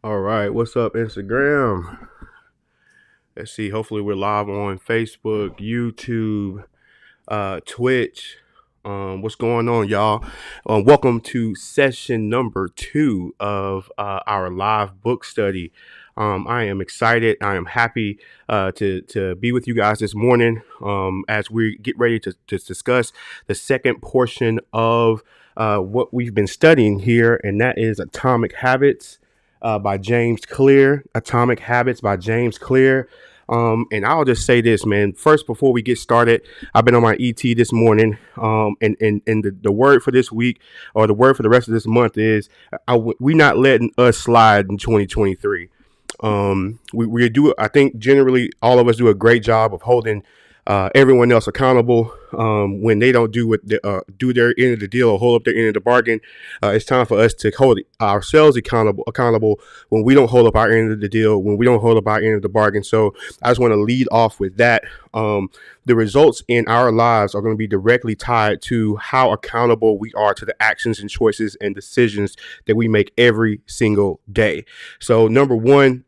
All right, what's up, Instagram? Let's see. Hopefully, we're live on Facebook, YouTube, Twitch. What's going on, y'all? Welcome to session number 2 of our live book study. I am excited. I am happy to be with you guys this morning as we get ready to discuss the second portion of what we've been studying here, and that is Atomic Habits by James Clear. Atomic Habits by James Clear. And I'll just say this, man. First, before we get started, I've been on my ET this morning. And the word for this week, or the word for the rest of this month, is we not letting us slide in 2023. We do. I think generally all of us do a great job of holding everyone else accountable when they don't do do their end of the deal or hold up their end of the bargain. It's time for us to hold ourselves accountable when we don't hold up our end of the deal, when we don't hold up our end of the bargain. So I just want to lead off with that. The results in our lives are going to be directly tied to how accountable we are to the actions and choices and decisions that we make every single day. So number one,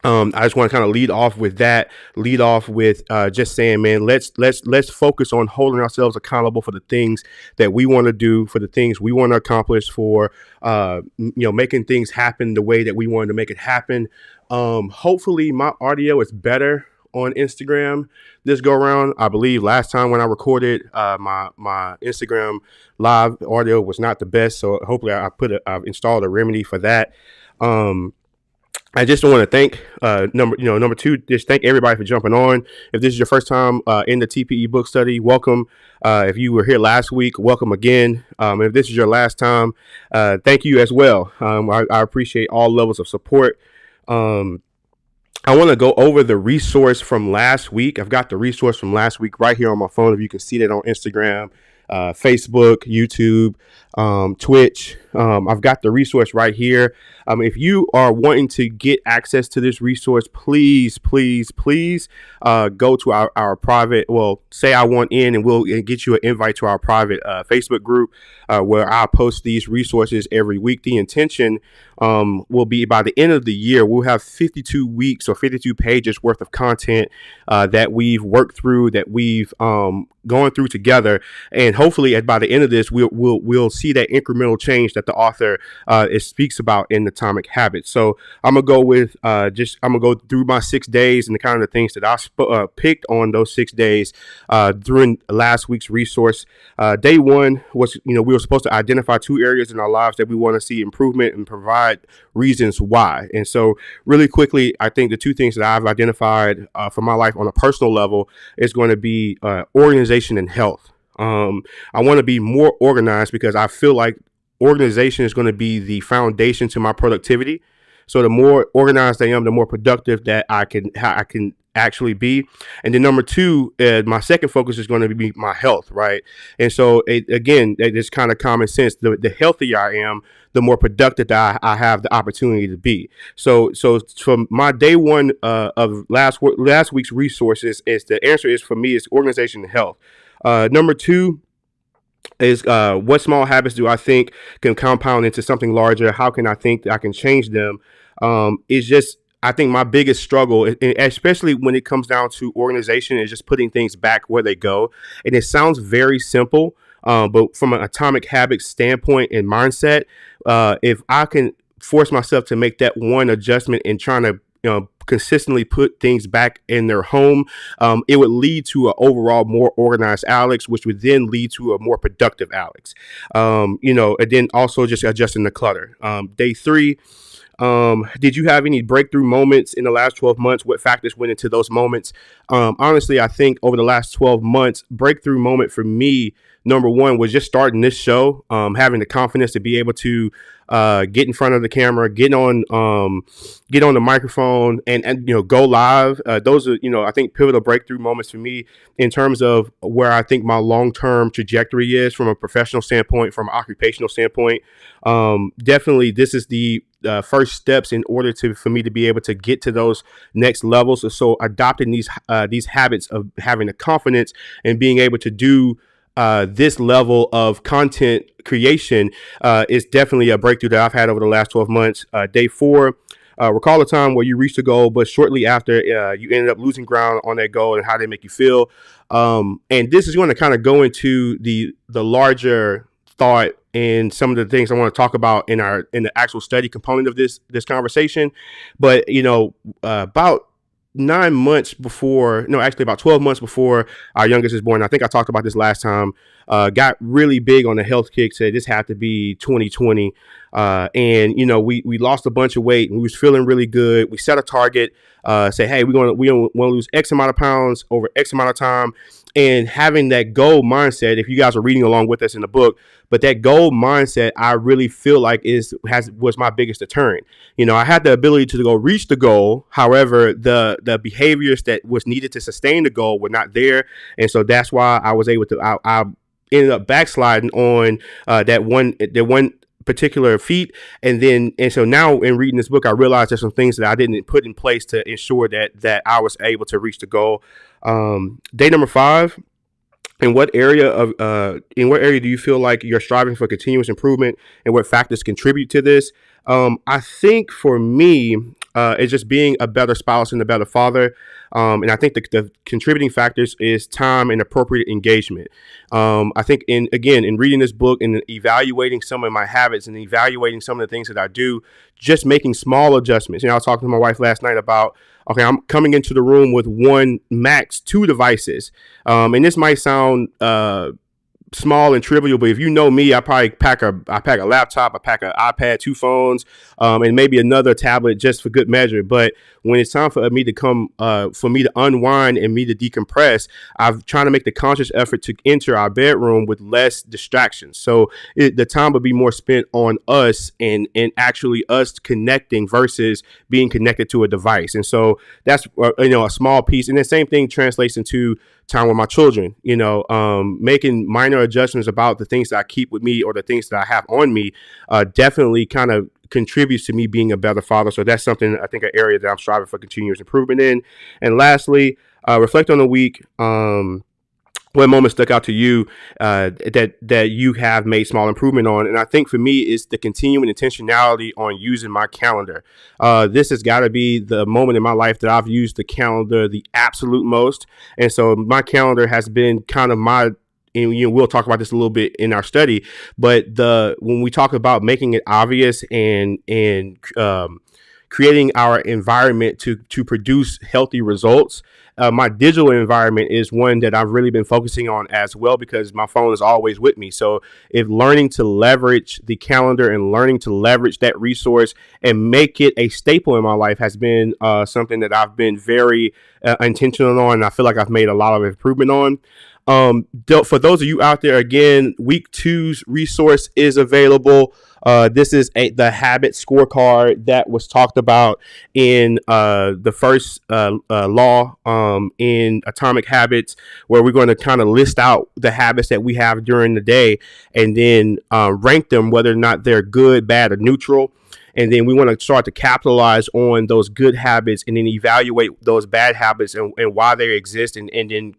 I just want to kind of lead off with that. Lead off with just saying, man, let's focus on holding ourselves accountable for the things that we want to do, for the things we want to accomplish, for making things happen the way that we wanted to make it happen. Hopefully, my audio is better on Instagram this go around. I believe last time when I recorded my Instagram live audio was not the best, so hopefully I've installed a remedy for that. I just want to thank number two, just thank everybody for jumping on. If this is your first time in the TPE book study, welcome. If you were here last week, welcome again. If this is your last time, thank you as well. I appreciate all levels of support. I want to go over the resource from last week. I've got the resource from last week right here on my phone. If you can see that on Instagram, Facebook, YouTube, Twitch. I've got the resource right here. If you are wanting to get access to this resource, please go to our private, say I want in, and we'll get you an invite to our private Facebook group where I post these resources every week. The intention will be by the end of the year, we'll have 52 weeks or 52 pages worth of content that we've worked through, that we've gone through together. And hopefully by the end of this, we'll see that incremental change that the author speaks about in Atomic Habits. So I'm gonna go with I'm gonna go through my 6 days and the kind of the things that I picked on those 6 days during last week's resource. Day one was, we were supposed to identify 2 areas in our lives that we want to see improvement and provide reasons why. And so really quickly, I think the 2 things that I've identified for my life on a personal level is going to be organization and health. I want to be more organized because I feel like organization is going to be the foundation to my productivity. So the more organized I am, the more productive that I can actually be. And then number 2, my second focus is going to be my health, right? And so again, it's kind of common sense. The healthier I am, the more productive that I have the opportunity to be. So from my day one of last week's resources, is the answer is for me is organization and health. Number 2 is what small habits do I think can compound into something larger? How can I think that I can change them? It's just, I think my biggest struggle, especially when it comes down to organization, is just putting things back where they go. And it sounds very simple, but from an Atomic Habits standpoint and mindset, if I can force myself to make that one adjustment and trying to consistently put things back in their home, it would lead to an overall more organized Alex, which would then lead to a more productive Alex. And then also just adjusting the clutter. Day 3. Did you have any breakthrough moments in the last 12 months? What factors went into those moments? Honestly, I think over the last 12 months, breakthrough moment for me, number 1 was just starting this show, having the confidence to be able to get in front of the camera, get on the microphone and go live. Those are, I think pivotal breakthrough moments for me in terms of where I think my long-term trajectory is from a professional standpoint, from an occupational standpoint. Definitely this is the first steps in order for me to be able to get to those next levels. So adopting these habits of having the confidence and being able to do this level of content creation is definitely a breakthrough that I've had over the last 12 months. Day 4, recall a time where you reached a goal, but shortly after you ended up losing ground on that goal and how they make you feel. And this is going to kind of go into the larger thought and some of the things I want to talk about in the actual study component of this conversation. But about 9 months before, no, actually about 12 months before our youngest is born, I think I talked about this last time, got really big on the health kick, said this had to be 2020. And we lost a bunch of weight and we was feeling really good. We set a target, say, hey, we want to lose X amount of pounds over X amount of time. And having that goal mindset, if you guys are reading along with us in the book, but that goal mindset, I really feel like was my biggest deterrent. I had the ability to go reach the goal. However, the behaviors that was needed to sustain the goal were not there. And so that's why I was able to, I ended up backsliding on that one particular feat. And so now in reading this book, I realized there's some things that I didn't put in place to ensure that I was able to reach the goal. Day number 5. In what area do you feel like you're striving for continuous improvement, and what factors contribute to this? I think for me, it's just being a better spouse and a better father. And I think the contributing factors is time and appropriate engagement. I think in reading this book and evaluating some of my habits and evaluating some of the things that I do, just making small adjustments. I was talking to my wife last night about, okay, I'm coming into the room with 1, max 2 devices. And this might sound small and trivial, but if you know me, I probably pack a laptop, I pack an iPad, 2 phones, and maybe another tablet just for good measure. But when it's time for me to unwind and me to decompress, I'm trying to make the conscious effort to enter our bedroom with less distractions. So the time would be more spent on us and actually us connecting versus being connected to a device. And so that's a small piece. And the same thing translates into time with my children, making minor adjustments about the things that I keep with me or the things that I have on me, definitely kind of contributes to me being a better father. So that's something, I think, an area that I'm striving for continuous improvement in. And lastly, reflect on the week. What moment stuck out to you that you have made small improvement on? And I think for me, it's the continuing intentionality on using my calendar. This has got to be the moment in my life that I've used the calendar the absolute most. And so my calendar has been kind of and we'll talk about this a little bit in our study, but when we talk about making it obvious and creating our environment to produce healthy results, my digital environment is one that I've really been focusing on as well, because my phone is always with me. So if learning to leverage the calendar and learning to leverage that resource and make it a staple in my life has been something that I've been very intentional on, and I feel like I've made a lot of improvement on. For those of you out there, again, week 2's resource is available. This is the habit scorecard that was talked about in the first law in Atomic Habits, where we're going to kind of list out the habits that we have during the day and then rank them whether or not they're good, bad, or neutral. And then we want to start to capitalize on those good habits and then evaluate those bad habits and why they exist, and then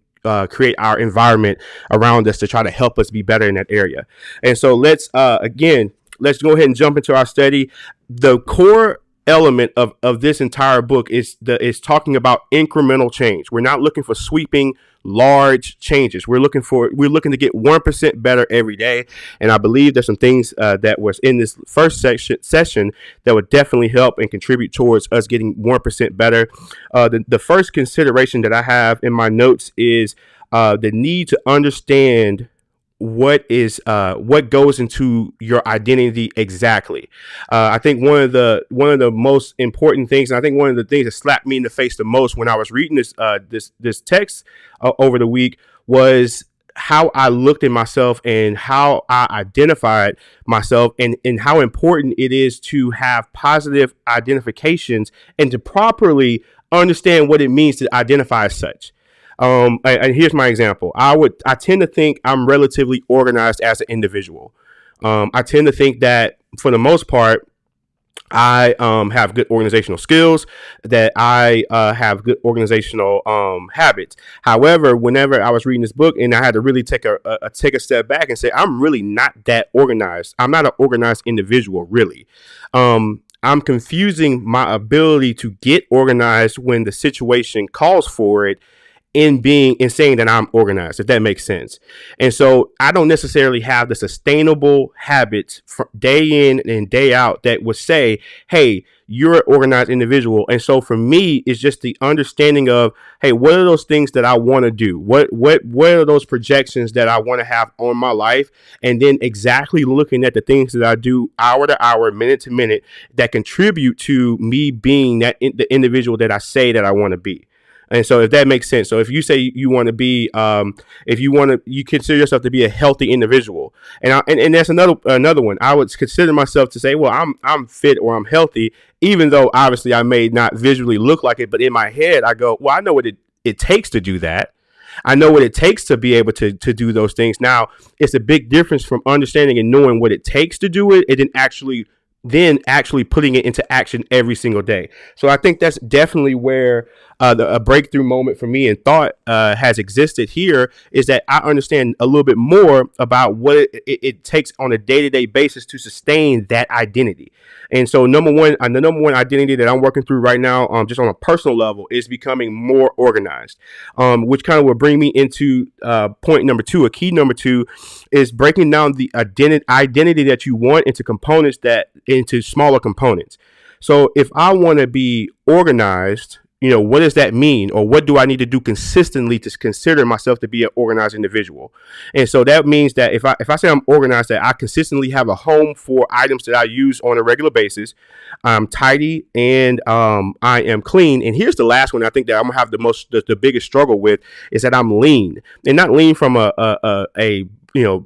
create our environment around us to try to help us be better in that area. And so let's go ahead and jump into our study. The core element of this entire book is talking about incremental change. We're not looking for sweeping large changes. We're looking to get 1% better every day. And I believe there's some things that was in this first session that would definitely help and contribute towards us getting 1% better. The first consideration that I have in my notes is the need to understand what goes into your identity exactly. I think one of the most important things, and I think one of the things that slapped me in the face the most when I was reading this text over the week, was how I looked at myself and how I identified myself, and how important it is to have positive identifications and to properly understand what it means to identify as such. And here's my example. I tend to think I'm relatively organized as an individual. I tend to think that for the most part, I have good organizational skills, that I have good organizational habits. However, whenever I was reading this book, and I had to really take a step back and say, I'm really not that organized. I'm not an organized individual, really. I'm confusing my ability to get organized when the situation calls for it in saying that I'm organized, if that makes sense. And so I don't necessarily have the sustainable habits for day in and day out that would say, hey, you're an organized individual. And so for me, it's just the understanding of, hey, what are those things that I want to do? What are those projections that I want to have on my life? And then exactly looking at the things that I do hour to hour, minute to minute, that contribute to me being the individual that I say that I want to be. And so, if that makes sense, so if you say you want to be, if you want to, you consider yourself to be a healthy individual, and that's another one. I would consider myself to say, well, I'm fit or I'm healthy, even though obviously I may not visually look like it, but in my head I go, well, I know what it takes to do that. I know what it takes to be able to do those things. Now, it's a big difference from understanding and knowing what it takes to do it, and then actually putting it into action every single day. So I think that's definitely where a breakthrough moment for me in thought has existed here, is that I understand a little bit more about what it takes on a day-to-day basis to sustain that identity. And so the number one identity that I'm working through right now, just on a personal level, is becoming more organized, which kind of will bring me into point number two. A key number two is breaking down the identity that you want into smaller components. So if I want to be organized, what does that mean? Or what do I need to do consistently to consider myself to be an organized individual? And so that means that if I say I'm organized, that I consistently have a home for items that I use on a regular basis. I'm tidy, and I am clean. And here's the last one I think that I'm gonna have the biggest struggle with, is that I'm lean, and not lean from a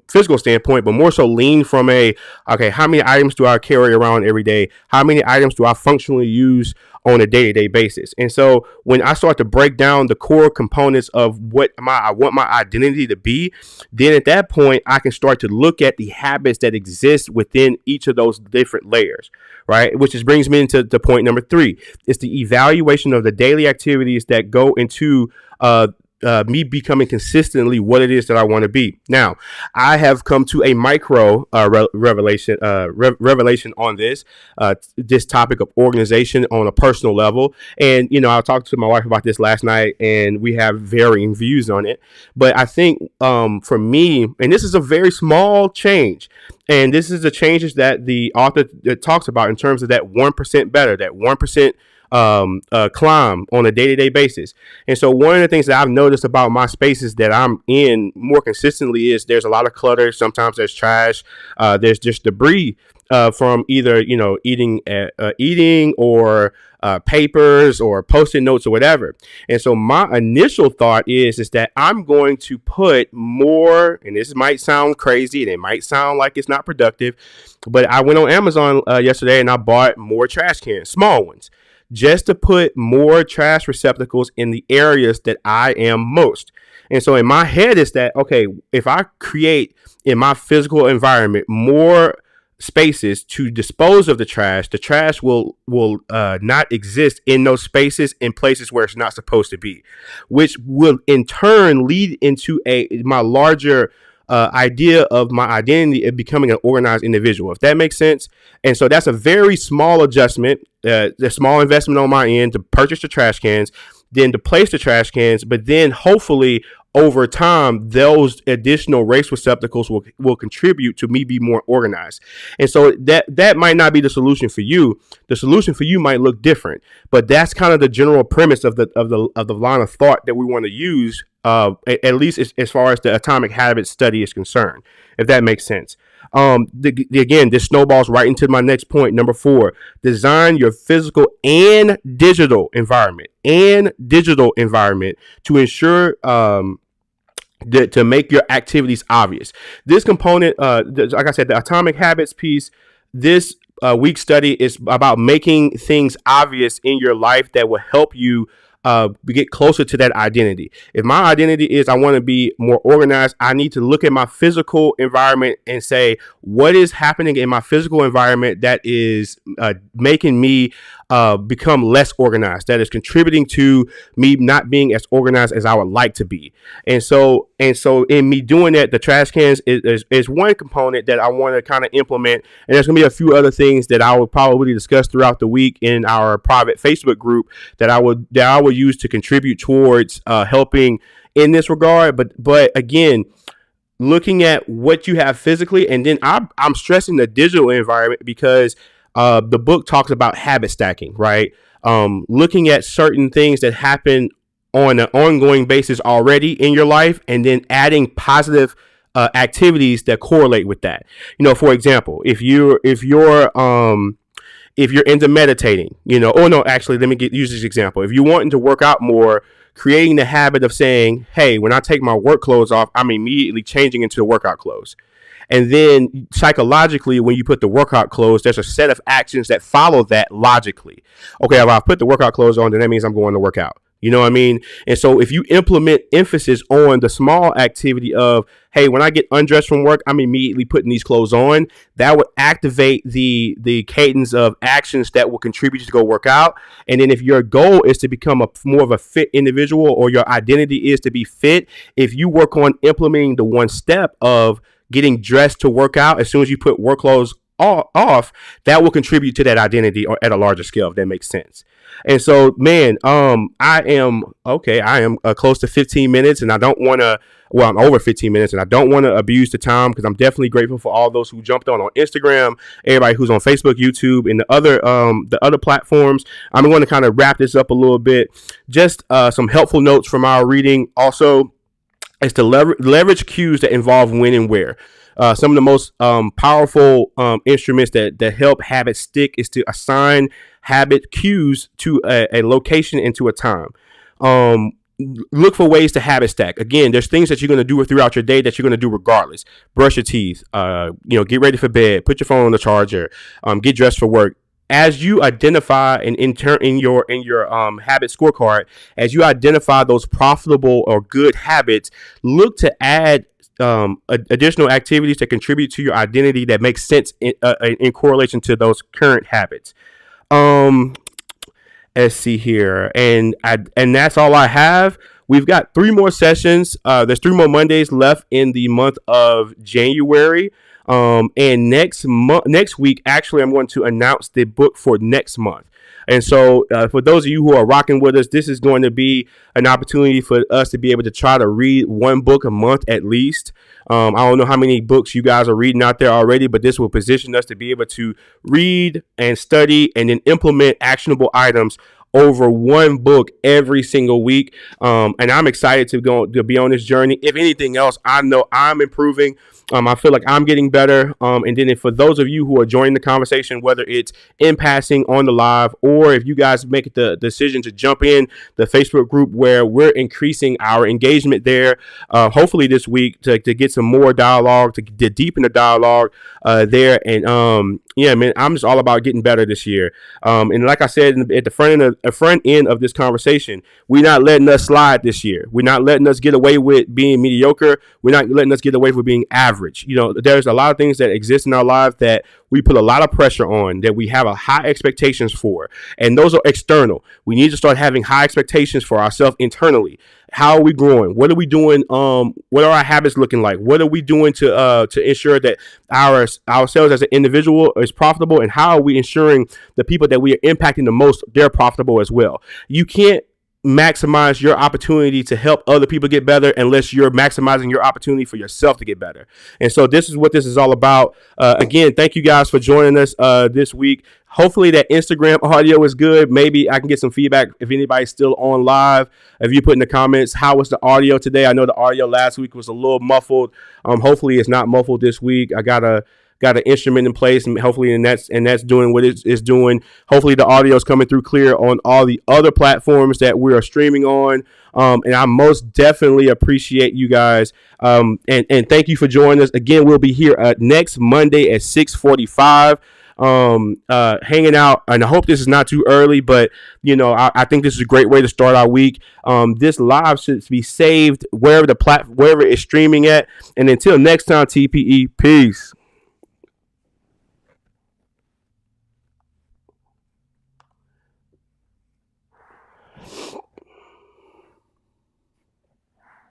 physical standpoint, but more so lean from okay, how many items do I carry around every day? How many items do I functionally use on a day-to-day basis? And so when I start to break down the core components of what I want my identity to be, then at that point I can start to look at the habits that exist within each of those different layers, right? Which brings me into the point number three. It's the evaluation of the daily activities that go into me becoming consistently what it is that I want to be. Now, I have come to a micro revelation on this topic of organization on a personal level. And, I talked to my wife about this last night, and we have varying views on it. But I think for me, and this is a very small change, and this is the changes that the author talks about in terms of that 1% better, that 1% climb on a day-to-day basis. And so one of the things that I've noticed about my spaces that I'm in more consistently is there's a lot of clutter. Sometimes there's trash. There's just debris from either eating or papers or post-it notes or whatever. And so my initial thought is that I'm going to put more, and this might sound crazy and it might sound like it's not productive, but I went on Amazon yesterday and I bought more trash cans, small ones, just to put more trash receptacles in the areas that I am most. And so in my head is that, okay, if I create in my physical environment more spaces to dispose of the trash will not exist in those spaces, in places where it's not supposed to be, which will in turn lead into my larger idea of my identity of becoming an organized individual, if that makes sense. And so that's a very small adjustment, the small investment on my end to purchase the trash cans, then to place the trash cans, but then hopefully over time, those additional waste receptacles will contribute to me be more organized. And so that might not be the solution for you. The solution for you might look different, but that's kind of the general premise of the line of thought that we want to use, at least as far as the atomic habits study is concerned, if that makes sense. Again, this snowballs right into my next point, number 4. Design your physical and digital environment to ensure to make your activities obvious. This component, like I said, the atomic habits piece, this week's study is about making things obvious in your life that will help you get closer to that identity. If my identity is I want to be more organized, I need to look at my physical environment and say, what is happening in my physical environment that is making me become less organized, that is contributing to me not being as organized as I would like to be. And so in me doing that, the trash cans is one component that I want to kind of implement. And there's going to be a few other things that I will probably discuss throughout the week in our private Facebook group that I would use to contribute towards helping in this regard. But again, looking at what you have physically, and then I'm stressing the digital environment because the book talks about habit stacking, right? Looking at certain things that happen on an ongoing basis already in your life, and then adding positive activities that correlate with that. For example, if you're into meditating, actually, let me use this example. If you're wanting to work out more, creating the habit of saying, hey, when I take my work clothes off, I'm immediately changing into the workout clothes. And then psychologically, when you put the workout clothes, there's a set of actions that follow that logically. Okay, if I put the workout clothes on, then that means I'm going to work out. You know what I mean? And so if you implement emphasis on the small activity of, hey, when I get undressed from work, I'm immediately putting these clothes on, that would activate the cadence of actions that will contribute to go work out. And then if your goal is to become more of a fit individual, or your identity is to be fit, if you work on implementing the one step of getting dressed to work out as soon as you put work clothes off, that will contribute to that identity or at a larger scale, if that makes sense. And so, man, I am close to 15 minutes, and I don't want to. Well, I'm over 15 minutes, and I don't want to abuse the time because I'm definitely grateful for all those who jumped on Instagram, everybody who's on Facebook, YouTube, and the other platforms. I'm going to kind of wrap this up a little bit. Just some helpful notes from our reading. Also, is to leverage cues that involve when and where. Some of the most powerful instruments that help habits stick is to assign habit cues to a location and to a time. Look for ways to habit stack. Again, there's things that you're going to do throughout your day that you're going to do regardless. Brush your teeth, get ready for bed, put your phone on the charger, get dressed for work. As you identify and in your habit scorecard, as you identify those profitable or good habits, look to add additional activities that contribute to your identity that makes sense in correlation to those current habits. Let's see here, and that's all I have. We've got 3 more sessions. There's 3 more Mondays left in the month of January. And next week, actually, I'm going to announce the book for next month. And so for those of you who are rocking with us, this is going to be an opportunity for us to be able to try to read 1 book a month at least. I don't know how many books you guys are reading out there already, but this will position us to be able to read and study and then implement actionable items over 1 book every single week. And I'm excited to be on this journey. If anything else, I know I'm improving. I feel like I'm getting better. And then for those of you who are joining the conversation, whether it's in passing on the live, or if you guys make the decision to jump in the Facebook group where we're increasing our engagement there, hopefully this week to get some more dialogue, to deepen the dialogue there. And yeah, man, I'm just all about getting better this year. And like I said at the front end of this conversation, we're not letting us slide this year. We're not letting us get away with being mediocre. We're not letting us get away with being average. There's a lot of things that exist in our lives that we put a lot of pressure on, that we have a high expectations for, and those are external. We need to start having high expectations for ourselves internally. How are we growing? What are we doing? What are our habits looking like? What are we doing to ensure that ourselves as an individual is profitable? And how are we ensuring the people that we are impacting the most, they're profitable as well? You can't maximize your opportunity to help other people get better unless you're maximizing your opportunity for yourself to get better. And so this is what this is all about. Again, thank you guys for joining us this week. Hopefully that Instagram audio is good. Maybe I can get some feedback if anybody's still on live. If you put in the comments, how was the audio today? I know the audio last week was a little muffled. Hopefully it's not muffled this week. I got an instrument in place, and hopefully that's doing what it's doing. Hopefully the audio is coming through clear on all the other platforms that we are streaming on. And I most definitely appreciate you guys. And thank you for joining us. Again, we'll be here next Monday at 6:45. hanging out. And I hope this is not too early, but I think this is a great way to start our week. This live should be saved wherever wherever it's streaming at. And until next time, TPE, peace.